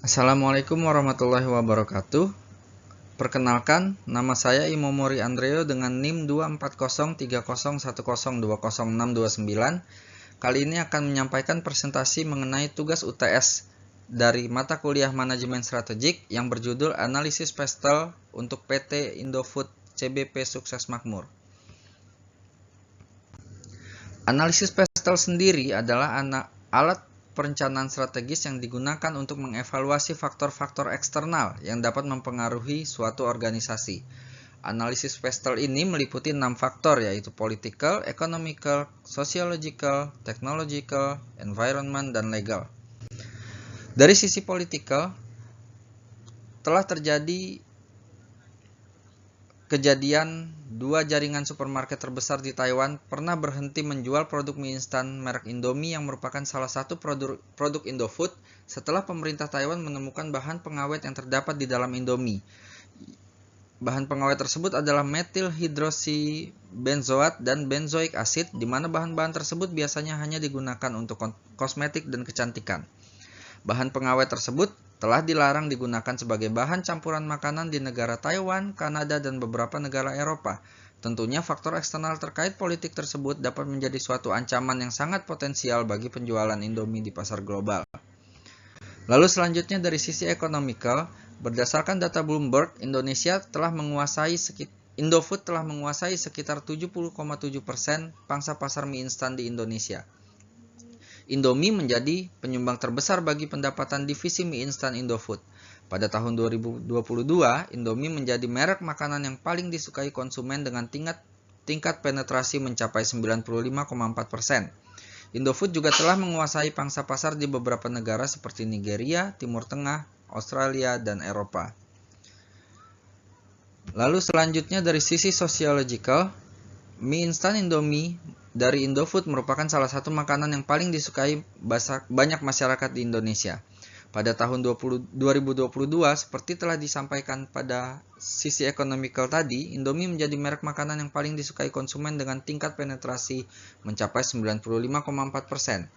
Assalamualaikum warahmatullahi wabarakatuh. Perkenalkan, nama saya Imomori Andreo dengan NIM 24030102029. Kali ini akan menyampaikan presentasi mengenai tugas UTS dari mata kuliah Manajemen Strategik yang berjudul Analisis Pestel untuk PT Indofood CBP Sukses Makmur. Analisis pestel sendiri adalah alat perencanaan strategis yang digunakan untuk mengevaluasi faktor-faktor eksternal yang dapat mempengaruhi suatu organisasi. Analisis pestel ini meliputi 6 faktor, yaitu political, economical, sociological, technological, environment, dan legal. Dari sisi political, telah terjadi kejadian dua jaringan supermarket terbesar di Taiwan pernah berhenti menjual produk mie instan merek Indomie yang merupakan salah satu produk Indofood setelah pemerintah Taiwan menemukan bahan pengawet yang terdapat di dalam Indomie. Bahan pengawet tersebut adalah metil hidroksibenzoat dan benzoik asid, di mana bahan-bahan tersebut biasanya hanya digunakan untuk kosmetik dan kecantikan. Bahan pengawet tersebut telah dilarang digunakan sebagai bahan campuran makanan di negara Taiwan, Kanada, dan beberapa negara Eropa. Tentunya faktor eksternal terkait politik tersebut dapat menjadi suatu ancaman yang sangat potensial bagi penjualan Indomie di pasar global. Lalu selanjutnya dari sisi ekonomikal, berdasarkan data Bloomberg, Indofood telah menguasai sekitar 70,7% pangsa pasar mie instan di Indonesia. Indomie menjadi penyumbang terbesar bagi pendapatan divisi mie instan Indofood. Pada tahun 2022, Indomie menjadi merek makanan yang paling disukai konsumen dengan tingkat penetrasi mencapai 95,4%. Indofood juga telah menguasai pangsa pasar di beberapa negara seperti Nigeria, Timur Tengah, Australia, dan Eropa. Lalu selanjutnya dari sisi sociological, mie instan Indomie dari Indofood merupakan salah satu makanan yang paling disukai banyak masyarakat di Indonesia. Pada tahun 2022, seperti telah disampaikan pada sisi ekonomikal tadi, Indomie menjadi merek makanan yang paling disukai konsumen dengan tingkat penetrasi mencapai 95,4%.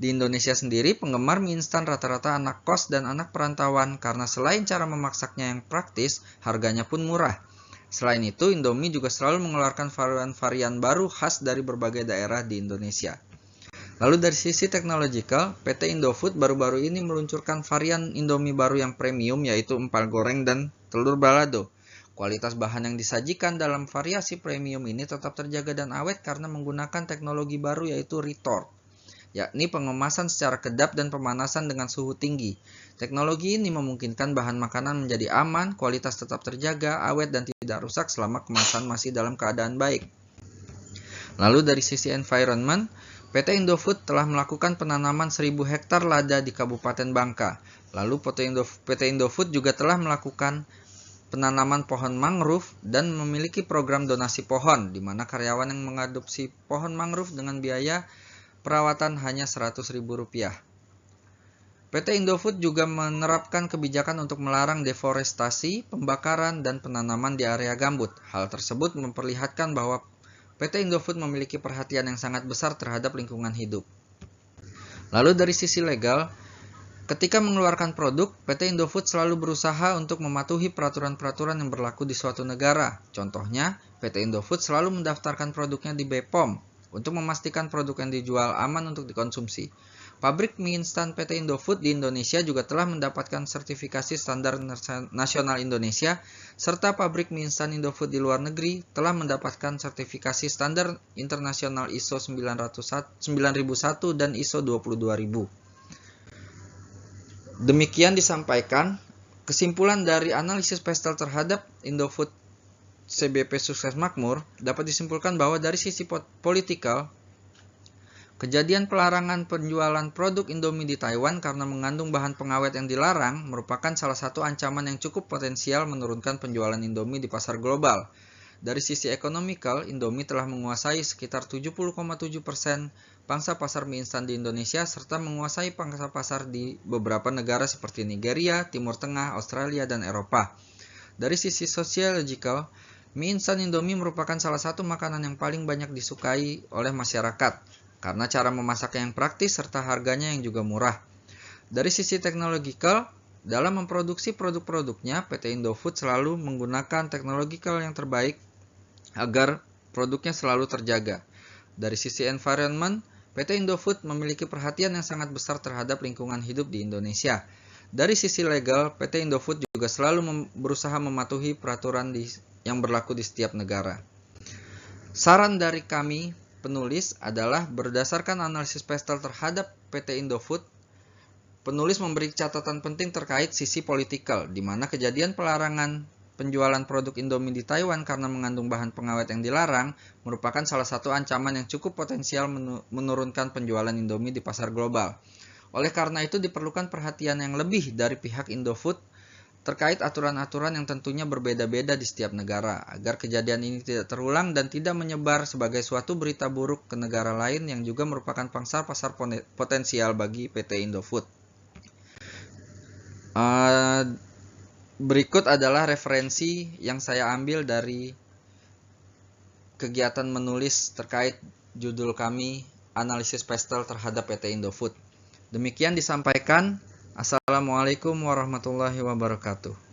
Di Indonesia sendiri, penggemar mie instan rata-rata anak kos dan anak perantauan karena selain cara memasaknya yang praktis, harganya pun murah. Selain itu, Indomie juga selalu mengeluarkan varian-varian baru khas dari berbagai daerah di Indonesia. Lalu dari sisi teknologikal, PT Indofood baru-baru ini meluncurkan varian Indomie baru yang premium, yaitu empal goreng dan telur balado. Kualitas bahan yang disajikan dalam variasi premium ini tetap terjaga dan awet karena menggunakan teknologi baru, yaitu retort, yakni pengemasan secara kedap dan pemanasan dengan suhu tinggi. Teknologi ini memungkinkan bahan makanan menjadi aman, kualitas tetap terjaga, awet, dan tidak rusak selama kemasan masih dalam keadaan baik. Lalu dari sisi environment, PT Indofood telah melakukan penanaman 1000 hektar lada di Kabupaten Bangka. Lalu PT Indofood juga telah melakukan penanaman pohon mangrove dan memiliki program donasi pohon, di mana karyawan yang mengadopsi pohon mangrove dengan biaya perawatan hanya Rp100.000. PT Indofood juga menerapkan kebijakan untuk melarang deforestasi, pembakaran, dan penanaman di area gambut. Hal tersebut memperlihatkan bahwa PT Indofood memiliki perhatian yang sangat besar terhadap lingkungan hidup. Lalu dari sisi legal, ketika mengeluarkan produk, PT Indofood selalu berusaha untuk mematuhi peraturan-peraturan yang berlaku di suatu negara. Contohnya, PT Indofood selalu mendaftarkan produknya di BPOM untuk memastikan produk yang dijual aman untuk dikonsumsi. Pabrik mie instan PT Indofood di Indonesia juga telah mendapatkan sertifikasi standar nasional Indonesia, serta pabrik mie instan Indofood di luar negeri telah mendapatkan sertifikasi standar internasional ISO 9001 dan ISO 22000. Demikian disampaikan kesimpulan dari analisis pestel terhadap Indofood CBP Sukses Makmur. Dapat disimpulkan bahwa dari sisi politikal, kejadian pelarangan penjualan produk Indomie di Taiwan karena mengandung bahan pengawet yang dilarang merupakan salah satu ancaman yang cukup potensial menurunkan penjualan Indomie di pasar global. Dari sisi ekonomikal, Indomie telah menguasai sekitar 70,7% pangsa pasar mie instan di Indonesia serta menguasai pangsa pasar di beberapa negara seperti Nigeria, Timur Tengah, Australia, dan Eropa. Dari sisi sociological, mie instan Indomie merupakan salah satu makanan yang paling banyak disukai oleh masyarakat karena cara memasaknya yang praktis serta harganya yang juga murah. Dari sisi teknologikal, Dalam memproduksi produk-produknya, PT Indofood selalu menggunakan teknologi yang terbaik agar produknya selalu terjaga. Dari sisi environment, PT Indofood memiliki perhatian yang sangat besar terhadap lingkungan hidup di Indonesia. Dari sisi legal, PT Indofood juga selalu berusaha mematuhi peraturan yang berlaku di setiap negara. Saran dari kami, penulis, adalah berdasarkan analisis Pestel terhadap PT Indofood, penulis memberi catatan penting terkait sisi politikal, di mana kejadian pelarangan penjualan produk Indomie di Taiwan karena mengandung bahan pengawet yang dilarang merupakan salah satu ancaman yang cukup potensial menurunkan penjualan Indomie di pasar global. Oleh karena itu diperlukan perhatian yang lebih dari pihak Indofood terkait aturan-aturan yang tentunya berbeda-beda di setiap negara, agar kejadian ini tidak terulang dan tidak menyebar sebagai suatu berita buruk ke negara lain yang juga merupakan pangsa pasar potensial bagi PT Indofood. Berikut adalah referensi yang saya ambil dari kegiatan menulis terkait judul kami, analisis Pestel terhadap PT Indofood. Demikian disampaikan. Assalamualaikum warahmatullahi wabarakatuh.